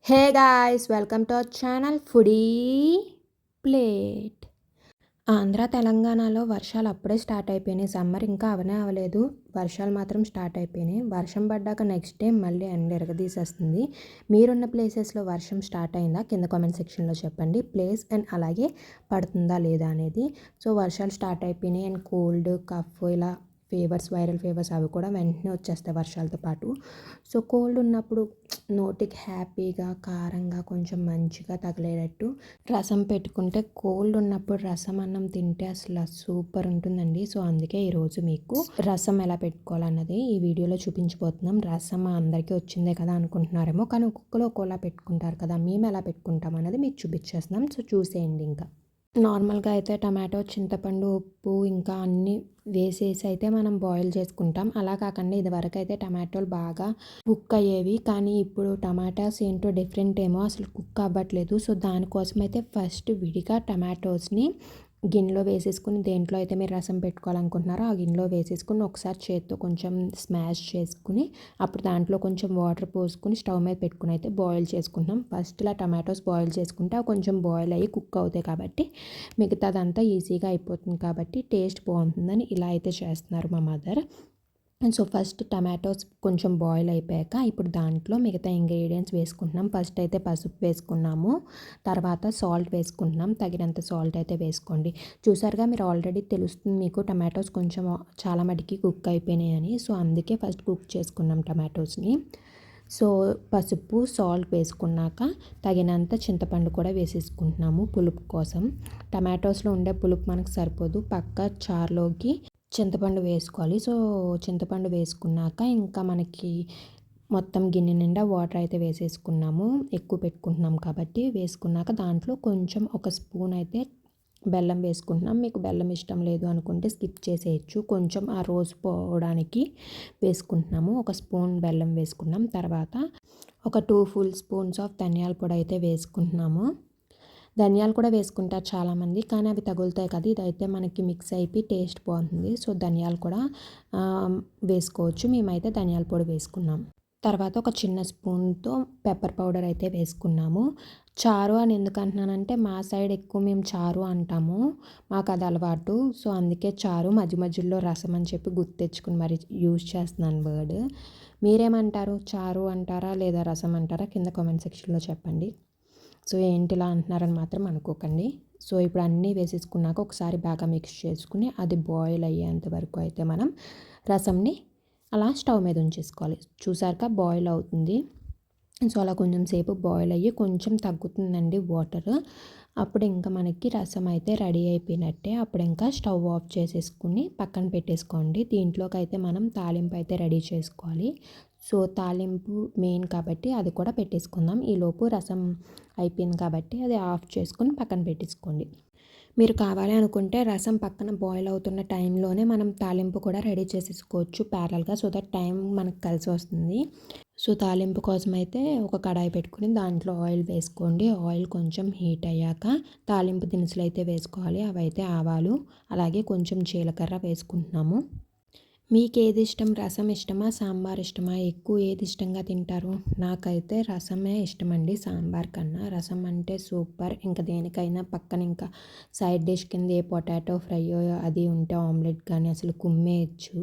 Hey guys, welcome to our channel foodie plate. Andhra తెలంగాణలో వర్షాలు అప్పుడే స్టార్ట్ అయిపోయినాయి. సమ్మర్ ఇంకా అవనే అవ్వలేదు, వర్షాలు మాత్రం స్టార్ట్ అయిపోయినాయి. వర్షం పడ్డాక నెక్స్ట్ డే మళ్ళీ ఎండ ఎరగదీసేస్తుంది. మీరున్న ప్లేసెస్లో వర్షం స్టార్ట్ అయిందా? కింద కామెంట్ సెక్షన్లో చెప్పండి ప్లేస్ అండ్ అలాగే పడుతుందా లేదా అనేది. సో వర్షాలు స్టార్ట్ అయిపోయినాయి అండ్ కోల్డ్, కఫ్ ఇలా ఫీవర్స్, వైరల్ ఫీవర్స్ అవి కూడా వెంటనే వచ్చేస్తాయి వర్షాలతో పాటు. సో కోల్డ్ ఉన్నప్పుడు నోటికి హ్యాపీగా కారంగా కొంచెం మంచిగా తగిలేటట్టు రసం పెట్టుకుంటే, కోల్డ్ ఉన్నప్పుడు రసం అన్నం తింటే అసలు సూపర్ ఉంటుందండి. సో అందుకే ఈరోజు మీకు రసం ఎలా పెట్టుకోవాలన్నది ఈ వీడియోలో చూపించబోతున్నాం. రసం అందరికీ వచ్చిందే కదా అనుకుంటున్నారేమో, కానీ ఒక్కొక్కరు ఒక్కోలా పెట్టుకుంటారు కదా. మేము ఎలా పెట్టుకుంటాం అన్నది మీకు చూపించేస్తున్నాం. సో చూసేయండి. ఇంకా నార్మల్గా అయితే టమాటో, చింతపండు, ఉప్పు ఇంకా అన్నీ వేసేసి అయితే మనం బాయిల్ చేసుకుంటాం. అలా కాకుండా ఇదివరకు అయితే టమాటోలు బాగా కుక్ అయ్యేవి, కానీ ఇప్పుడు టమాటాస్ ఏంటో డిఫరెంట్ ఏమో అసలు కుక్ అవ్వట్లేదు. సో దానికోసం అయితే ఫస్ట్ విడిగా టమాటోస్ని గిన్నెలో వేసేసుకుని, దేంట్లో అయితే మీరు రసం పెట్టుకోవాలనుకుంటున్నారో ఆ గిన్నెలో వేసేసుకుని ఒకసారి చేత్తో కొంచెం స్మాష్ చేసుకుని, అప్పుడు దాంట్లో కొంచెం వాటర్ పోసుకుని స్టవ్ మీద పెట్టుకుని అయితే బాయిల్ చేసుకుంటున్నాం. ఫస్ట్ ఇలా టమాటోస్ బాయిల్ చేసుకుంటే అవి కొంచెం బాయిల్ అయ్యి కుక్ అవుతాయి కాబట్టి మిగతాదంతా ఈజీగా అయిపోతుంది, కాబట్టి టేస్ట్ బాగుంటుందని ఇలా అయితే చేస్తున్నారు మా మదర్. సో ఫస్ట్ టమాటోస్ కొంచెం బాయిల్ అయిపోయాక ఇప్పుడు దాంట్లో మిగతా ఇంగ్రీడియంట్స్ వేసుకుంటున్నాం. ఫస్ట్ అయితే పసుపు వేసుకున్నాము, తర్వాత సాల్ట్ వేసుకుంటున్నాం. తగినంత సాల్ట్ అయితే వేసుకోండి. చూసారుగా, మీరు ఆల్రెడీ తెలుస్తుంది మీకు టమాటోస్ కొంచెం చాలా మటుకి కుక్ అయిపోయినాయి అని. సో అందుకే ఫస్ట్ కుక్ చేసుకున్నాం టమాటోస్ని. సో పసుపు, సాల్ట్ వేసుకున్నాక తగినంత చింతపండు కూడా వేసేసుకుంటున్నాము పులుపు కోసం. టమాటోస్లో ఉండే పులుపు మనకు సరిపోదు, పక్క చారులోకి చింతపండు వేసుకోవాలి. సో చింతపండు వేసుకున్నాక ఇంకా మనకి మొత్తం గిన్నె నిండా వాటర్ అయితే వేసేసుకున్నాము, ఎక్కువ పెట్టుకుంటున్నాం కాబట్టి. వేసుకున్నాక దాంట్లో కొంచెం ఒక స్పూన్ అయితే బెల్లం వేసుకుంటున్నాం. మీకు బెల్లం ఇష్టం లేదు అనుకుంటే స్కిప్ చేసేయచ్చు. కొంచెం ఆ రోజు పోవడానికి వేసుకుంటున్నాము. ఒక స్పూన్ బెల్లం వేసుకున్నాం. తర్వాత ఒక 2 ఫుల్ స్పూన్స్ ఆఫ్ ధనియాల పొడి అయితే వేసుకుంటున్నాము. ధనియాలు కూడా వేసుకుంటారు చాలామంది, కానీ అవి తగులుతాయి కదా. ఇదైతే మనకి మిక్స్ అయిపోయి టేస్ట్ బాగుంటుంది. సో ధనియాలు కూడా వేసుకోవచ్చు. మేమైతే ధనియాల పొడి వేసుకున్నాం. తర్వాత ఒక చిన్న స్పూన్తో పెప్పర్ పౌడర్ అయితే వేసుకున్నాము. చారు అని ఎందుకు అంటున్నానంటే, మా సైడ్ ఎక్కువ మేము చారు అంటాము, మాకు అది అలవాటు. సో అందుకే చారు, మధ్య మధ్యలో రసం అని చెప్పి గుర్తు తెచ్చుకుని మరి యూజ్ చేస్తున్నాను వర్డ్. మీరేమంటారు? చారు అంటారా లేదా రసం అంటారా? కింద కామెంట్ సెక్షన్లో చెప్పండి. సో ఏంటి ఇలా అంటున్నారని మాత్రం అనుకోకండి. సో ఇప్పుడు అన్నీ వేసేసుకున్నాక ఒకసారి బాగా మిక్స్ చేసుకుని అది బాయిల్ అయ్యేంత వరకు అయితే మనం రసంని అలా స్టవ్ మీద ఉంచేసుకోవాలి. చూసారుగా బాయిల్ అవుతుంది. సో అలా కొంచెం సేపు బాయిల్ అయ్యి కొంచెం తగ్గుతుందండి వాటర్. అప్పుడు ఇంకా మనకి రసం అయితే రెడీ అయిపోయినట్టే. అప్పుడు ఇంకా స్టవ్ ఆఫ్ చేసేసుకుని పక్కన పెట్టేసుకోండి. దీంట్లోకి అయితే మనం తాలింపు అయితే రెడీ చేసుకోవాలి. సో తాలింపు మెయిన్ కాబట్టి అది కూడా పెట్టేసుకుందాం. ఈలోపు రసం అయిపోయింది కాబట్టి అది ఆఫ్ చేసుకొని పక్కన పెట్టేసుకోండి. మీరు కావాలి అనుకుంటే రసం పక్కన బాయిల్ అవుతున్న టైంలోనే మనం తాలింపు కూడా రెడీ చేసేసుకోవచ్చు ప్యారల్గా. సో దట్ టైం మనకు కలిసి వస్తుంది. సో తాలింపు కోసం అయితే ఒక కడాయి పెట్టుకుని దాంట్లో ఆయిల్ వేసుకోండి. ఆయిల్ కొంచెం హీట్ అయ్యాక తాలింపు దినుసులు అయితే వేసుకోవాలి. అవైతే ఆవాలు, అలాగే కొంచెం జీలకర్ర వేసుకుంటున్నాము. మీకు ఏది ఇష్టం? రసం ఇష్టమా, సాంబార్ ఇష్టమా? ఎక్కువ ఏది ఇష్టంగా తింటారు? నాకైతే రసమే ఇష్టమండి సాంబార్ కన్నా. రసం అంటే సూపర్. ఇంకా దేనికైనా పక్కన ఇంకా సైడ్ డిష్ కింద ఏ పొటాటో ఫ్రై అది ఉంటే ఆమ్లెట్ కానీ అసలు కుమ్మేయచ్చు.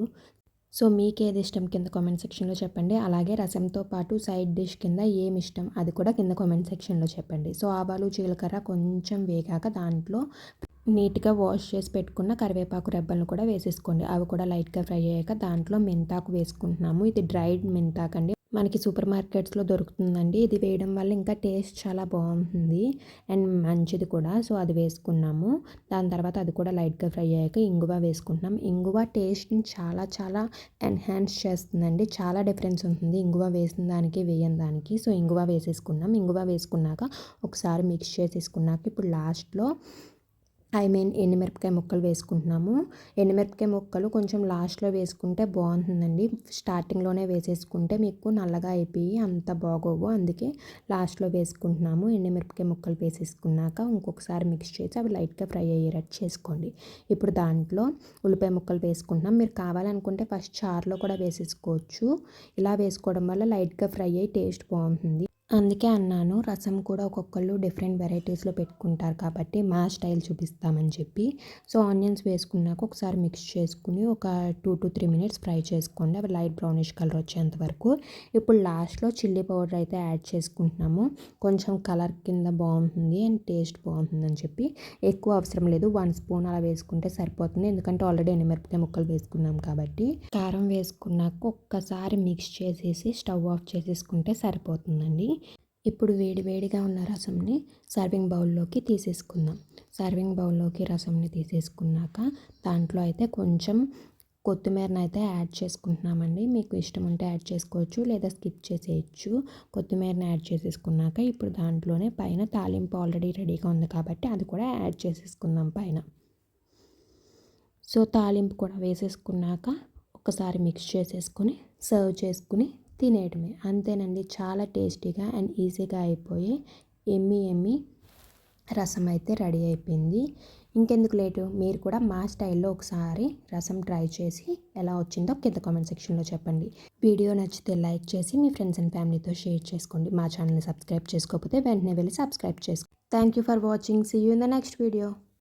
సో మీకు ఏది ఇష్టం కింద కామెంట్ సెక్షన్లో చెప్పండి. అలాగే రసంతో పాటు సైడ్ డిష్ కింద ఏమి ఇష్టం అది కూడా కింద కామెంట్ సెక్షన్లో చెప్పండి. సో ఆవాలు, జీలకర్ర కొంచెం వేగాక దాంట్లో నీట్గా వాష్ చేసి పెట్టుకున్న కరివేపాకు రెబ్బలను కూడా వేసేసుకోండి. అవి కూడా లైట్గా ఫ్రై అయ్యాక దాంట్లో మెంతాకు వేసుకుంటున్నాము. ఇది డ్రైడ్ మెంతాకు అండి, మనకి సూపర్ మార్కెట్స్లో దొరుకుతుందండి. ఇది వేయడం వల్ల ఇంకా టేస్ట్ చాలా బాగుంటుంది అండ్ మంచిది కూడా. సో అది వేసుకున్నాము. దాని తర్వాత అది కూడా లైట్గా ఫ్రై అయ్యాక ఇంగువ వేసుకుంటున్నాం. ఇంగువ టేస్ట్ని చాలా చాలా ఎన్హాన్స్ చేస్తుందండి. చాలా డిఫరెన్స్ ఉంటుంది ఇంగువ వేసిన దానికి వేయని దానికి. సో ఇంగువ వేసేసుకున్నాం. ఇంగువ వేసుకున్నాక ఒకసారి మిక్స్ చేసేసుకున్నాక ఇప్పుడు లాస్ట్లో ఎండుమిరపకాయ ముక్కలు వేసుకుంటున్నాము. ఎండుమిరపకాయ ముక్కలు కొంచెం లాస్ట్లో వేసుకుంటే బాగుంటుందండి. స్టార్టింగ్లోనే వేసేసుకుంటే మీకు నల్లగా అయిపోయి అంత బాగోవు, అందుకే లాస్ట్లో వేసుకుంటున్నాము. ఎండుమిరపకాయ ముక్కలు వేసేసుకున్నాక ఇంకొకసారి మిక్స్ చేసి అవి లైట్గా ఫ్రై అయ్యేటట్టు చేసుకోండి. ఇప్పుడు దాంట్లో ఉల్లిపాయ ముక్కలు వేసుకుంటున్నాం. మీరు కావాలనుకుంటే ఫస్ట్ చారులో కూడా వేసేసుకోవచ్చు. ఇలా వేసుకోవడం వల్ల లైట్గా ఫ్రై అయ్యి టేస్ట్ బాగుంటుంది. అందుకే అన్నాను రసం కూడా ఒక్కొక్కళ్ళు డిఫరెంట్ వెరైటీస్‌లో పెట్టుకుంటారు కాబట్టి మా స్టైల్ చూపిస్తామని చెప్పి. సో, ఆనియన్స్ వేసుకున్నాక ఒకసారి మిక్స్ చేసుకొని ఒక 2-3 మినిట్స్ ఫ్రై చేసుకోండి. అవి లైట్ బ్రౌనిష్ కలర్ వచ్చేంత వరకు. ఇప్పుడు లాస్ట్‌లో చిల్లీ పౌడర్ అయితే యాడ్ చేసుకుంటున్నాము. కొంచెం కలర్ కింద బాగుంటుంది అండ్ టేస్ట్ బాగుంటుందని చెప్పి. ఎక్కువ అవసరం లేదు. 1 స్పూన్ అలా వేసుకుంటే సరిపోతుంది. ఎందుకంటే ఆల్రెడీ ఎండుమిరపకాయ ముక్కలు వేసుకున్నాం కాబట్టి. కారం వేసుకున్నాక ఒక్కసారి మిక్స్ చేసేసి స్టవ్ ఆఫ్ చేసేసుకుంటే సరిపోతుందండి. ఇప్పుడు వేడి వేడిగా ఉన్న రసంని సర్వింగ్ బౌల్లోకి తీసేసుకుందాం. సర్వింగ్ బౌల్లోకి రసంని తీసేసుకున్నాక దాంట్లో అయితే కొంచెం కొత్తిమీరనైతే యాడ్ చేసుకుంటున్నామండి. మీకు ఇష్టం ఉంటే యాడ్ చేసుకోవచ్చు లేదా స్కిప్ చేసేయచ్చు. కొత్తిమీరని యాడ్ చేసేసుకున్నాక ఇప్పుడు దాంట్లోనే పైన తాలింపు ఆల్రెడీ రెడీగా ఉంది కాబట్టి అది కూడా యాడ్ చేసేసుకుందాం పైన. సో, తాలింపు కూడా వేసేసుకున్నాక ఒకసారి మిక్స్ చేసేసుకొని సర్వ్ చేసుకుని తినేయడమే. అంతేనండి. చాలా టేస్టీగా అండ్ ఈజీగా అయిపోయి యమ్మీ రసం అయితే రెడీ అయిపోయింది. ఇంకెందుకు లేటు మీరు కూడా మా స్టైల్లో ఒకసారి రసం ట్రై చేసి ఎలా వచ్చిందో కింద కామెంట్ సెక్షన్లో చెప్పండి. వీడియో నచ్చితే లైక్ చేసి మీ ఫ్రెండ్స్ అండ్ ఫ్యామిలీతో షేర్ చేసుకోండి. మా ఛానల్ని సబ్స్క్రైబ్ చేసుకోకపోతే వెంటనే వెళ్ళి సబ్స్క్రైబ్ చేసుకోండి. Thank you for watching. See you in the next video.